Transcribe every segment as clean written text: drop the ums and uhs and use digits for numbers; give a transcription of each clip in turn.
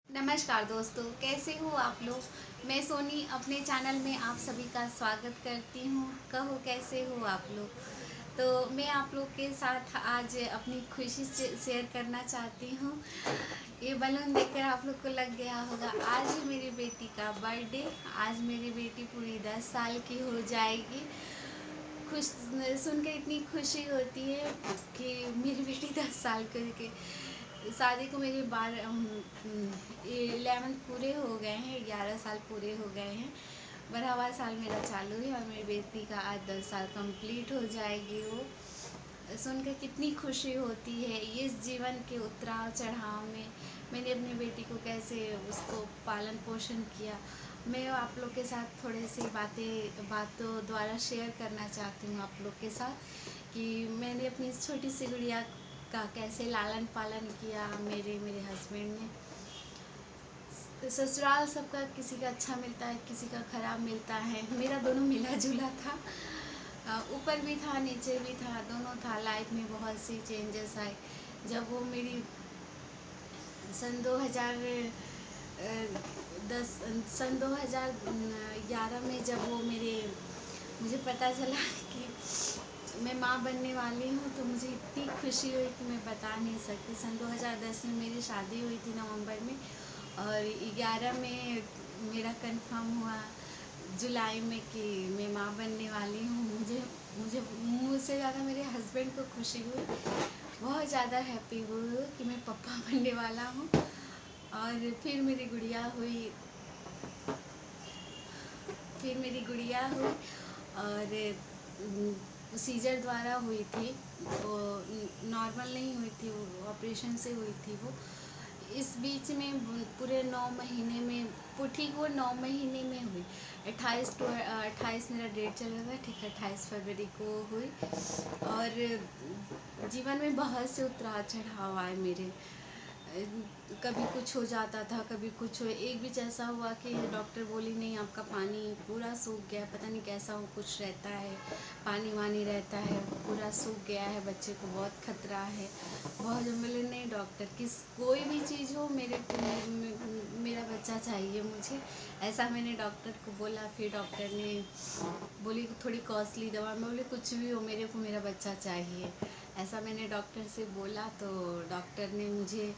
नमस्कार दोस्तों, कैसे हो आप लोग। मैं सोनी अपने चैनल में आप सभी का स्वागत करती हूँ। कहो कैसे हो आप लोग। तो मैं आप लोग के साथ आज अपनी खुशी से शेयर करना चाहती हूँ। ये बलून देखकर आप लोग को लग गया होगा, आज है मेरी बेटी का बर्थडे। आज मेरी बेटी पूरी 10 साल की हो जाएगी। खुश सुन के इतनी खुशी होती है कि मेरी बेटी 10 साल के शादी को मेरे 11 पूरे हो गए हैं, 11 साल पूरे हो गए हैं। 12वां साल मेरा चालू है और मेरी बेटी का आज 10 साल कंप्लीट हो जाएगी। वो सुनकर कितनी खुशी होती है। इस जीवन के उतराव चढ़ाव में मैंने अपनी बेटी को कैसे उसको पालन पोषण किया, मैं आप लोग के साथ थोड़ी सी बातों द्वारा शेयर करना चाहती हूँ आप लोग के साथ कि मैंने अपनी छोटी सी गुड़िया का कैसे लालन पालन किया। मेरे हस्बैंड ने, ससुराल सबका किसी का अच्छा मिलता है, किसी का ख़राब मिलता है। मेरा दोनों मिला जुला था, ऊपर भी था नीचे भी था, दोनों था। लाइफ में बहुत सी चेंजेस आए जब वो मेरी सन 2011 में जब वो मुझे पता चला कि मैं माँ बनने वाली हूँ, तो मुझे इतनी खुशी हुई कि मैं बता नहीं सकती। सन 2010 में मेरी शादी हुई थी नवंबर में, और 11 में मेरा कंफर्म हुआ जुलाई में कि मैं माँ बनने वाली हूँ। मुझे मुझसे ज़्यादा मेरे हस्बैंड को खुशी हुई, बहुत ज़्यादा हैप्पी हुई कि मैं पापा बनने वाला हूँ। और फिर मेरी गुड़िया हुई और सीजर द्वारा हुई थी। वो नॉर्मल नहीं हुई थी, वो ऑपरेशन से हुई थी। वो इस बीच में पूरे 9 महीने में, ठीक वो 9 महीने में हुई। 28 मेरा डेट चल रहा था, ठीक 28 फरवरी को हुई। और जीवन में बहुत से उतार चढ़ाव आए मेरे। कभी कुछ हो जाता था, कभी कुछ हो। एक बीच ऐसा हुआ कि डॉक्टर बोली नहीं, आपका पानी पूरा सूख गया, पता नहीं कैसा हो, कुछ रहता है, पानी वानी रहता है, पूरा सूख गया है, बच्चे को बहुत खतरा है। बहुत बोले नहीं डॉक्टर, कोई भी चीज़ हो, मेरा बच्चा चाहिए मुझे, ऐसा मैंने डॉक्टर को बोला। फिर डॉक्टर ने बोली थोड़ी कॉस्टली दवा, मैं बोली कुछ भी हो, मेरे को मेरा बच्चा चाहिए, ऐसा मैंने डॉक्टर से बोला। तो डॉक्टर ने मुझे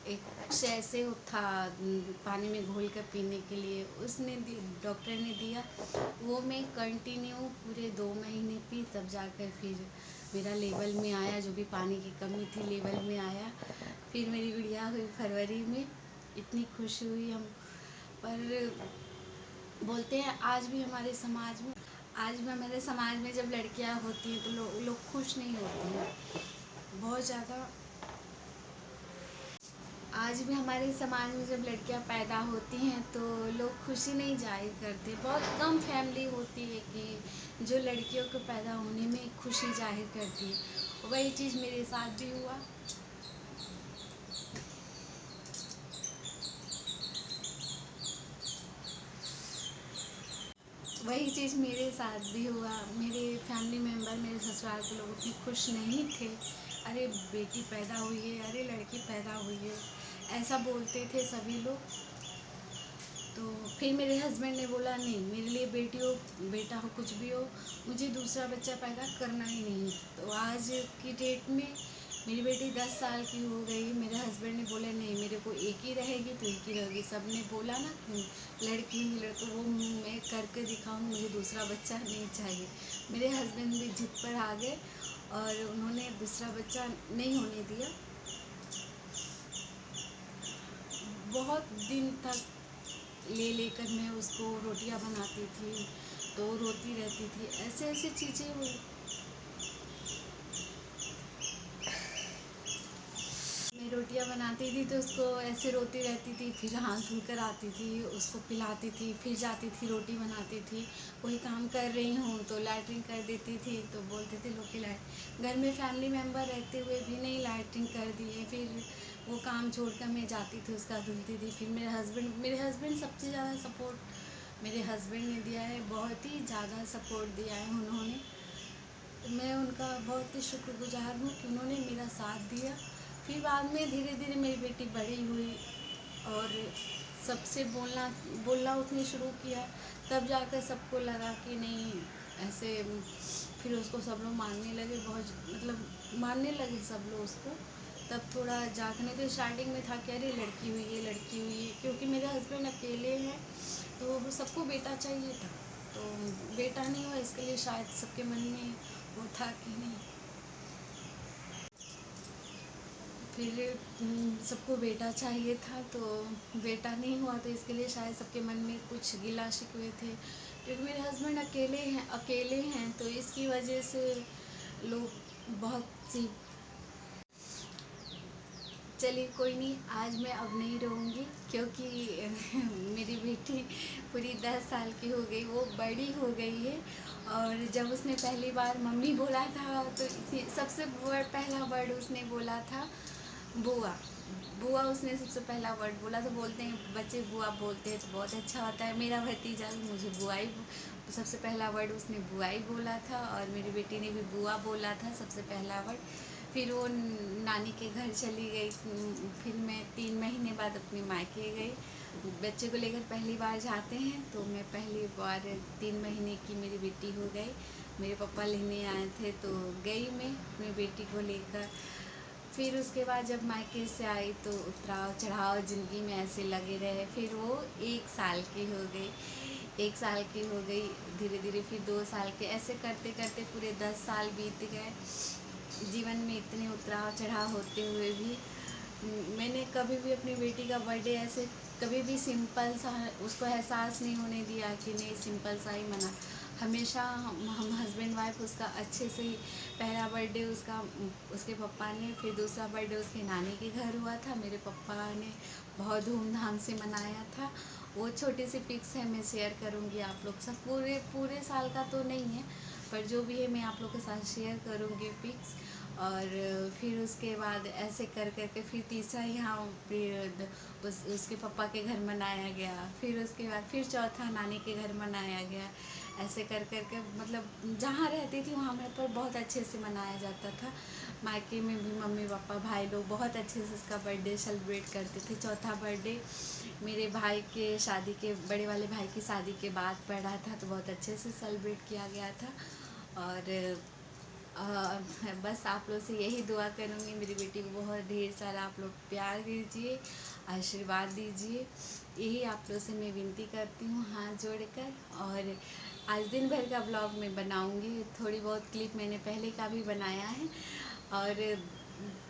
एक से था पानी में घोल कर पीने के लिए, डॉक्टर ने दिया। वो मैं कंटिन्यू पूरे 2 महीने पी, तब जाकर फिर मेरा लेवल में आया, जो भी पानी की कमी थी लेवल में आया। फिर मेरी गुड़िया हुई फरवरी में, इतनी खुशी हुई हम। पर बोलते हैं आज भी हमारे समाज में जब लड़कियां होती हैं तो लोग खुश नहीं होते हैं बहुत ज़्यादा। आज भी हमारे समाज में जब लड़कियां पैदा होती हैं तो लोग खुशी नहीं जाहिर करते। बहुत कम फैमिली होती है कि जो लड़कियों को पैदा होने में खुशी जाहिर करती है। वही चीज़ मेरे साथ भी हुआ। वही चीज़ मेरे साथ भी हुआ। मेरे फैमिली मेम्बर, मेरे ससुराल के लोग उतने खुश नहीं थे। अरे बेटी पैदा हुई है, अरे लड़की पैदा हुई है, ऐसा बोलते थे सभी लोग। तो फिर मेरे हस्बैंड ने बोला नहीं, मेरे लिए बेटी हो बेटा हो कुछ भी हो, मुझे दूसरा बच्चा पैदा करना ही नहीं। तो आज की डेट में मेरी बेटी 10 साल की हो गई। मेरे हस्बैंड ने बोला नहीं, मेरे को एक ही रहेगी तो एक ही रहेगी। सब ने बोला ना कि लड़की तो वो मैं करके दिखाऊँ, मुझे दूसरा बच्चा नहीं चाहिए। मेरे हस्बैंड भी जिद पर आ गए और उन्होंने दूसरा बच्चा नहीं होने दिया। बहुत दिन तक लेकर मैं उसको रोटियां बनाती थी, तो रोती रहती थी। ऐसे चीज़ें हुई। मैं रोटियां बनाती थी तो उसको ऐसे रोती रहती थी, फिर हाथ धुल कर आती थी, उसको पिलाती थी, फिर जाती थी रोटी बनाती थी। कोई काम कर रही हूँ तो लैट्रिन कर देती थी, तो बोलते थे लोग कि घर में फैमिली मेम्बर रहते हुए भी नहीं लैट्रिन कर दिए। फिर वो काम छोड़कर मैं जाती थी, उसका धुलती थी। फिर मेरे हस्बैंड सबसे ज़्यादा सपोर्ट मेरे हस्बैंड ने दिया है, बहुत ही ज़्यादा सपोर्ट दिया है उन्होंने। मैं उनका बहुत ही शुक्रगुजार हूँ कि उन्होंने मेरा साथ दिया। फिर बाद में धीरे धीरे मेरी बेटी बड़ी हुई, और सबसे बोलना उसने शुरू किया। तब जाकर सबको लगा कि नहीं ऐसे, फिर उसको सब लोग मानने लगे, बहुत मतलब मानने लगे सब लोग उसको। तब थोड़ा जागने तो स्टार्टिंग में था कि अरे लड़की हुई है, लड़की हुई है, क्योंकि मेरे हस्बैंड अकेले हैं तो सबको बेटा चाहिए था। तो बेटा नहीं हुआ, इसके लिए शायद सबके मन में वो था कि नहीं। फिर सबको बेटा चाहिए था, तो बेटा नहीं हुआ तो इसके लिए शायद सबके मन में कुछ गिला शिकवे थे, क्योंकि मेरे हस्बैंड अकेले हैं तो इसकी वजह से लोग बहुत सी। चलिए कोई नहीं, आज मैं अब नहीं रहूँगी, क्योंकि मेरी बेटी पूरी 10 साल की हो गई, वो बड़ी हो गई है। और जब उसने पहली बार मम्मी बोला था तो सबसे पहला वर्ड उसने बोला था बुआ। बुआ उसने सबसे पहला वर्ड बोला। तो बोलते हैं बच्चे बुआ बोलते हैं तो बहुत अच्छा होता है। मेरा भतीजा भी मुझे बुआई, सबसे पहला वर्ड उसने बुआई बोला था, और मेरी बेटी ने भी बुआ बोला था सबसे पहला वर्ड। फिर वो नानी के घर चली गई। फिर मैं 3 महीने बाद अपने मायके गई। बच्चे को लेकर पहली बार जाते हैं, तो मैं पहली बार 3 महीने की मेरी बेटी हो गई। मेरे पापा लेने आए थे तो गई मैं अपनी बेटी को लेकर। फिर उसके बाद जब मायके से आई तो उतराव चढ़ाव ज़िंदगी में ऐसे लगे रहे। फिर वो 1 साल की हो गई, 1 साल की हो गई, धीरे धीरे फिर 2 साल के, ऐसे करते करते पूरे 10 साल बीत गए। जीवन में इतने उतराव चढ़ाव होते हुए भी मैंने कभी भी अपनी बेटी का बर्थडे ऐसे कभी भी सिंपल सा उसको एहसास नहीं होने दिया कि नहीं सिंपल सा ही मना। हमेशा हम हस्बैंड वाइफ उसका अच्छे से ही, पहला बर्थडे उसका उसके पापा ने, फिर दूसरा बर्थडे उसके नानी के घर हुआ था, मेरे पापा ने बहुत धूमधाम से मनाया था। वो छोटी सी पिक्स है, मैं शेयर करूँगी आप लोग सब। पूरे पूरे साल का तो नहीं है, पर जो भी है मैं आप लोग के साथ शेयर करूँगी पिक्स। और फिर उसके बाद ऐसे कर करके फिर तीसरा यहाँ फिर उसके पापा के घर मनाया गया। फिर उसके बाद फिर चौथा नानी के घर मनाया गया। ऐसे कर करके मतलब जहाँ रहती थी वहाँ मेरे पर बहुत अच्छे से मनाया जाता था। मायके में भी मम्मी पापा भाई लोग बहुत अच्छे से उसका बर्थडे सेलिब्रेट करते थे। चौथा बर्थडे मेरे भाई के शादी के, बड़े वाले भाई की शादी के बाद पड़ा था, तो बहुत अच्छे से सेलिब्रेट किया गया था। और बस आप लोग से यही दुआ करूँगी, मेरी बेटी को बहुत ढेर सारा आप लोग प्यार दीजिए, आशीर्वाद दीजिए, यही आप लोग से मैं विनती करती हूँ हाथ जोड़कर। और आज दिन भर का ब्लॉग मैं बनाऊँगी, थोड़ी बहुत क्लिप मैंने पहले का भी बनाया है। और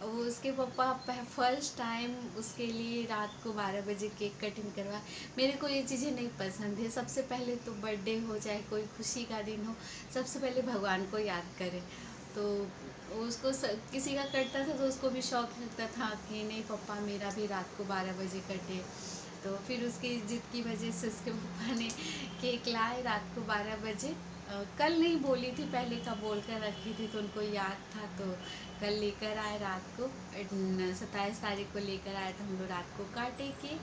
वो उसके पापा फर्स्ट टाइम उसके लिए रात को 12 बजे केक कटिंग करवा। मेरे को ये चीज़ें नहीं पसंद है। सबसे पहले तो बर्थडे हो चाहे कोई खुशी का दिन हो, सबसे पहले भगवान को याद करें। तो उसको किसी का कटता था तो उसको भी शौक लगता था कि नहीं पापा मेरा भी रात को 12 बजे कटे। तो फिर उसकी जिद की वजह से उसके पापा ने केक लाए रात को 12 बजे। कल नहीं बोली थी, पहले का बोल कर रखी थी तो उनको याद था, तो कल लेकर आए रात को। 27 तारीख को लेकर आए तो हम लोग रात को काटे केक।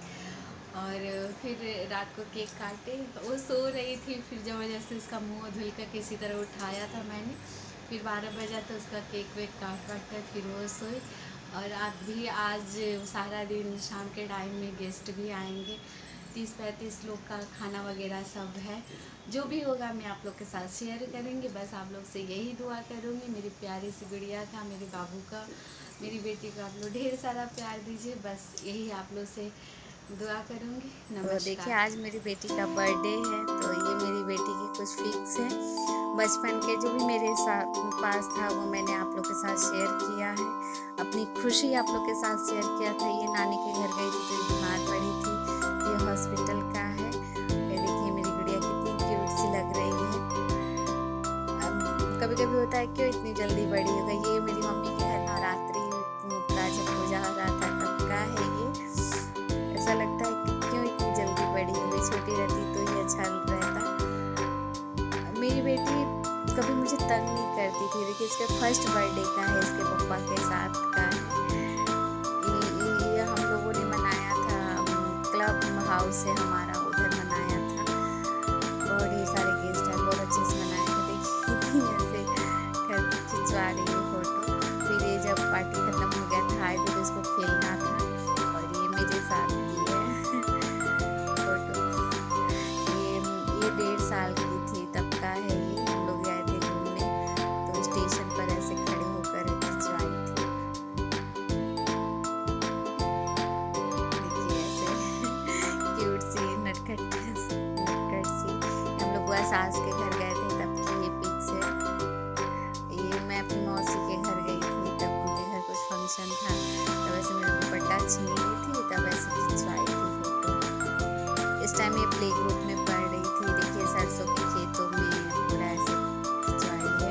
और फिर रात को केक काटे, वो सो रही थी, फिर ज़बरदस्ती उसका मुंह धुल कर किसी तरह उठाया था मैंने। फिर 12 बजा तो उसका केक वेक काट कर फिर वो सोई। और आप भी आज सारा दिन शाम के टाइम में गेस्ट भी आएंगे, 30-35 लोग का खाना वगैरह सब है। जो भी होगा मैं आप लोग के साथ शेयर करेंगे। बस आप लोग से यही दुआ करूँगी, मेरी प्यारी सी गुड़िया का, मेरे बाबू का, मेरी बेटी को आप लोग ढेर सारा प्यार दीजिए। बस यही आप लोग से दुआ करूँगी। तो देखिए नमस्कार। आज मेरी बेटी का बर्थडे है, तो ये मेरी बेटी की कुछ पिक्स हैं बचपन के, जो भी मेरे पास था वो मैंने आप लोग के साथ शेयर किया है। अपनी खुशी आप लोग के साथ शेयर किया था। ये नानी के घर गई थी तो बीमार पड़ी थी, ये हॉस्पिटल का है। ये देखिए मेरी गुड़िया कितनी क्यूट सी लग रही है। कभी कभी होता है क्यों इतनी जल्दी बड़ी हो गई। ये मेरी मम्मी के घर नवरात्रि का जब पूजा हो रहा था तब का है ये। ऐसा लगता है कि क्यों इतनी जल्दी बड़ी हो गई, छोटी रहती तो ही अच्छा रहता। मेरी बेटी कभी मुझे तंग नहीं करती थी। देखिए इसका फर्स्ट बर्थडे का है, इसके पापा के साथ का है। ये हम लोगों ने मनाया था, क्लब हाउस है हमारा, उधर मनाया था। बहुत ढेर सारे गेस्ट हैं, बहुत अच्छे से मनाया था। देखिए ऐसे करके खिंचवा रही है फोटो। फिर ये जब पार्टी खत्म हो गया था, आए थे तो इसको खेलना था, और ये मेरे साथ भी है। फंक्शन था, तब ऐसे मैंने दुपट्टा छीन ली थी, तब ऐसे खिंचवाई थी फोटो। इस टाइम ये प्ले ग्रुप में पढ़ रही थी। देखिए सरसों के खेतों में पूरा ऐसे खिंचवाई है।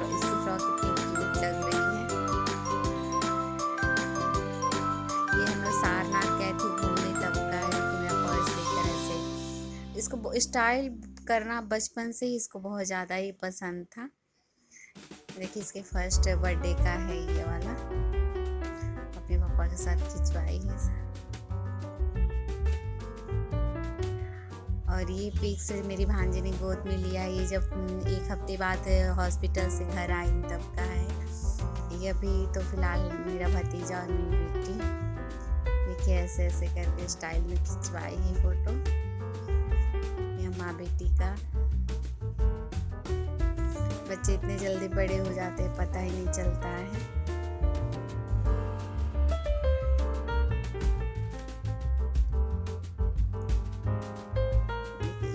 इसकी फ्रॉक कितनी क्यूट लग रही है। ये हम लोग सारनाथ गए थे घूमने, तब का है कि मेरा पर्स लेकर ऐसे इसको स्टाइल करना बचपन से ही इसको बहुत ज़्यादा ही पसंद था। देखिए इसके फर्स्ट बर्थडे का है ये वाला, अपने पापा के साथ खिंचवाई है। और ये पिक्स मेरी भांजी ने गोद में लिया, ये जब 1 हफ्ते बाद हॉस्पिटल से घर आई तब का है। ये अभी तो फिलहाल मेरा भतीजा और मेरी बेटी। देखिए ऐसे ऐसे करके स्टाइल में खिंचवाई है फोटो। ये माँ बेटी का। बच्चे इतने जल्दी बड़े हो जाते हैं, पता ही नहीं चलता है।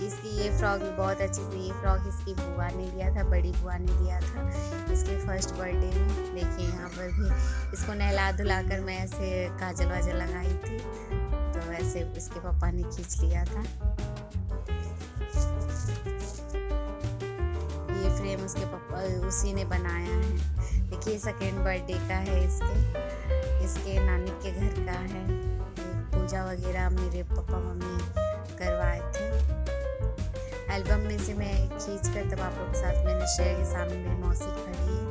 इसकी ये फ्रॉक भी बहुत अच्छी थी। ये फ्रॉक इसकी बुआ ने लिया था, बड़ी बुआ ने लिया था इसके फर्स्ट बर्थडे में। देखिए यहाँ पर भी इसको नहला धुला कर मैं ऐसे काजल वाजल लगाई थी, तो वैसे इसके पापा ने खींच लिया था। ये फ्रेम उसके पापा उसी ने बनाया है। देखिए सेकेंड बर्थडे का है इसके नानी के घर का है। पूजा वगैरह मेरे पापा मम्मी करवाए थे। एल्बम में से मैं खींच कर तब आप लोग के साथ मैंने शेयर किया। सामने मेरी मौसी खड़ी है,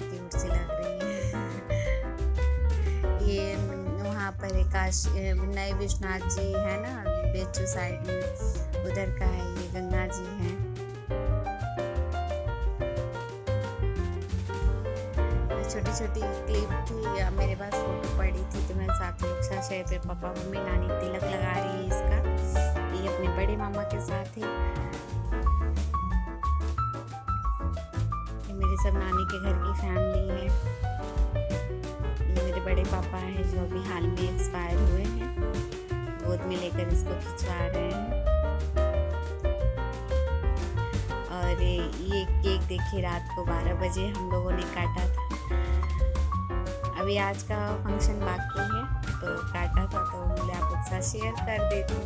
क्यूट सी लग रही है। ये वहाँ पर एक नए विश्वनाथ जी है ना बेचू साइड में, उधर का है। ये गंगा जी हैं। छोटी छोटी क्लिप थी या मेरे पास फोटो पड़ी थी, तो मैं साथ में शेयर पे पापा मम्मी नानी तिलक लगा रही है इसका। ये अपने बड़े मामा के साथ है। ये मेरे सब नानी के घर की फैमिली है। ये मेरे बड़े पापा हैं जो अभी हाल में एक्सपायर हुए हैं, गोद में लेकर इसको खिंचवा रहे हैं। और ये केक देखिए रात को 12 बजे हम लोगों ने काटा था। अभी आज का फंक्शन बाकी है तो काटा था, तो बोले आप लोग साथ शेयर कर देती हूँ।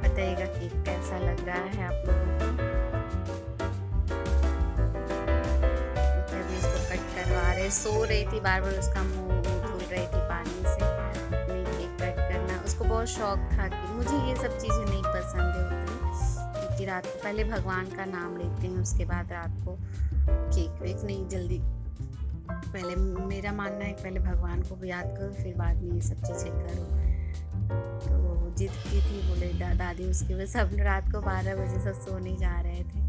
बताइएगा केक कैसा लग रहा है आप लोगों को। अभी इसको कट करवा रहे, सो रही थी, बार बार उसका मुंह धुल रही थी पानी से। केक कट करना उसको बहुत शौक था कि मुझे ये सब चीज़ें नहीं पसंद है उतनी, क्योंकि रात को पहले भगवान का नाम लेते हैं, उसके बाद रात को केक वेक नहीं जल्दी। पहले मेरा मानना है पहले भगवान को भी याद करो, फिर बाद में ये सब चीज़ें करो। तो वो जिद की थी, बोले दादी उसके वजह सब रात को 12 बजे सब सोने जा रहे थे।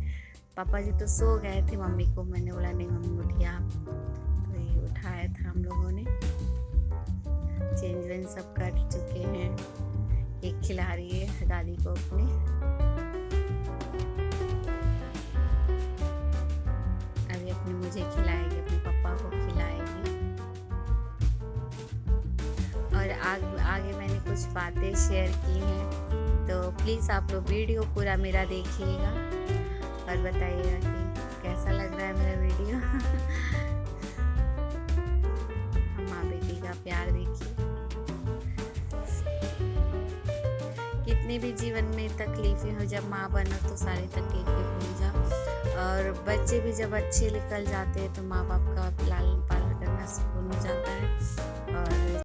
पापा जी तो सो गए थे, मम्मी को मैंने बोला नहीं मम्मी उठिए आप, तो ये उठाया था हम लोगों ने। चेंज वेंज सब कर चुके हैं। केक खिला रही है दादी को अपने। अभी अपने मुझे खिलाएगी, अपने पापा को खिलाएगी। और आगे मैंने कुछ बातें शेयर की हैं, तो प्लीज़ आप लोग वीडियो पूरा मेरा देखिएगा और बताइएगा कि कैसा लग रहा है मेरा वीडियो। माँ बेटी का प्यार देखिए। कितनी भी जीवन में तकलीफें हो, जब माँ बनो तो सारी तकलीफें भूल जाओ। और बच्चे भी जब अच्छे निकल जाते हैं तो माँ बाप का लालन पालन करना सुकून हो जाता है। और